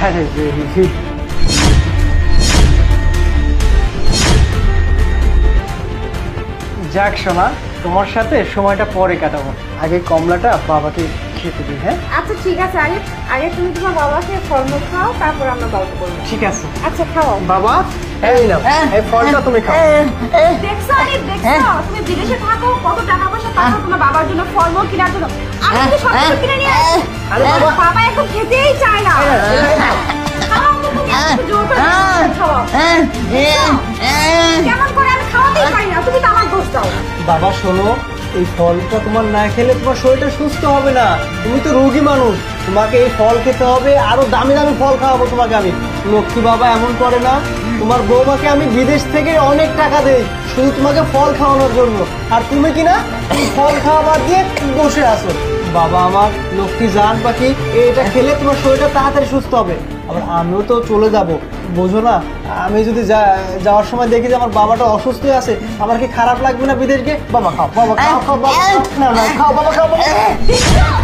আরে যাক শোনা, তোমার সাথে সময়টা পরে কাটাবো, আগে কমলাটা বাবাকে খেতে দিই। হ্যাঁ আচ্ছা ঠিক আছে, আগে আগে তুমি তোমার বাবাকে ফলমূল খাও, তারপর আমরা গল্প করবো। ঠিক আছে আচ্ছা খাও বাবা, এই নাও এই ফলটা তুমি খাও। দেখছো আরে দেখছো, তুমি বিদেশে থাকো, কত টাকা পয়সা পাঠাও তোমার বাবার জন্য ফলমূল কেনার জন্য, আমি তো সব কিছু কিনে নিয়ে আসি। আরে বাবা একদম খেতেই চায় না। খাও তুমি, একটু জোর করে খাও। কেমন করে আমি খাওয়াতেই পারি না, তুমি তো আমার দোষ দাও। বাবা শোনো, এই ফলটা তোমার না খেলে তোমার শরীরটা সুস্থ হবে না, তুমি তো রোগী মানুষ, তোমাকে এই ফল খেতে হবে, আরো দামি দামি ফল খাওয়াবো তোমাকে আমি। লক্ষ্মী বাবা এমন করে না, তোমার বৌমাকে আমি বিদেশ থেকে অনেক টাকা দেই শুধু তোমাকে ফল খাওয়ানোর জন্য, আর তুমি কি না ফল খাওয়া বাদ দিয়ে বসে আছো। বাবা আমার লক্ষ্মী জান পাখি, এটা খেলে তোমার শরীরটা তাড়াতাড়ি সুস্থ হবে। আবার আমিও তো চলে যাব, বোঝো না, আমি যদি যাওয়ার সময় দেখি যে আমার বাবাটা অসুস্থ আছে, আমার কি খারাপ লাগবে না বিদেশ গিয়ে? বাবা খাও, বাবা খাও, খাও বাবা, না না খাও বাবা, খাও বাবা।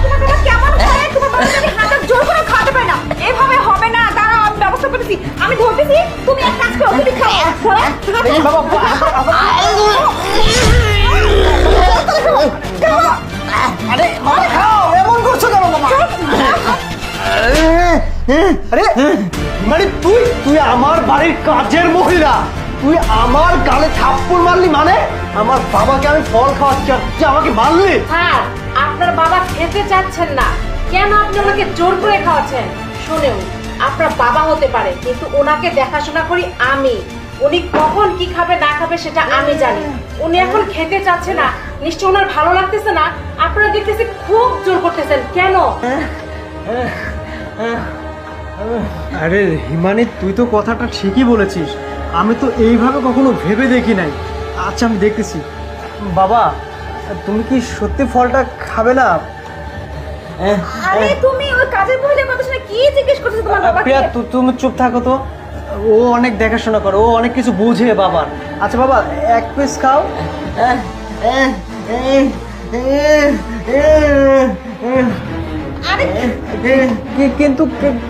তোমার বাবা কেমন খায়, তোমার বাবা যদি হাতে জোর করে খাওয়াতে পারে না, এভাবে হবে না। দাঁড়াও আমি ব্যবস্থা করতেছি, আমি ধরতেছি, তুমি এক কাজ করো, তুমি খাও। দেখি বাবা, আরে বাবা খাও, এমন করছো কেন বাবা? আরে মানে তুই আমার বাড়ির কাজের মহিলা, তুই আমার গালে থাপ্পড় মারলি, মানে আমার বাবাকে আমি ফল খাওয়াচ্ছি আর তুই আমাকে মারলি? স্যার, আপনার বাবা খেতে চাচ্ছেন না, কেন আপনি ওনাকে জোর করে খাওয়াচ্ছেন? শুনেও, আপনার বাবা হতে পারে, কিন্তু ওনাকে দেখাশোনা করি আমি। উনি কখন কি খাবে না খাবে সেটা আমি জানি। উনি এখন খেতে চাচ্ছে না, নিশ্চয় ওনার ভালো লাগতেছে না, আপনারা দেখতেছি খুব জোর করতেছেন কেন? আরে হিমানি, তুই তো কথাটা ঠিকই বলেছিস, আমি তো এইভাবে কখনো ভেবে দেখি নাই। আচ্ছা আমি দেখতেছি। বাবা তুমি কি সত্যি ফলটা খাবে না? আরে তুমি ওই কাজের মহিলার কথা শুনে কি জিজ্ঞেস করছো তোমার বাবাকে? প্রিয়া তুমি চুপ থাকো তো, ও অনেক দেখাশোনা করে, ও অনেক কিছু বোঝে বাবার। আচ্ছা বাবা এক পিস খাও। আরে কিন্তু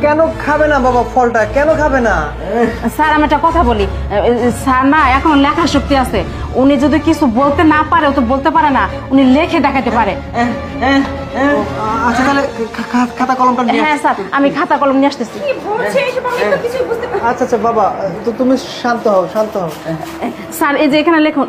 কেন খাবে না বাবা ফলটা, কেন খাবে না? স্যার আমি একটা কথা বলি, স্যার না এখন লেখা শক্তি আছে, উনি যদি কিছু বলতে না পারে, ও তো বলতে পারে না, উনি লেখে দেখাতে পারে। আচ্ছা তাহলে খাতা কলমটা নিয়ে হ্যাঁ স্যার, আমি খাতা কলম নিয়ে আসতেছি। কি বলছে এইসব আমি তো কিছুই বুঝতে পারছি না। আচ্ছা আচ্ছা বাবা, তো তুমি শান্ত হও, শান্ত হও। স্যার এই যে এখানে লিখুন।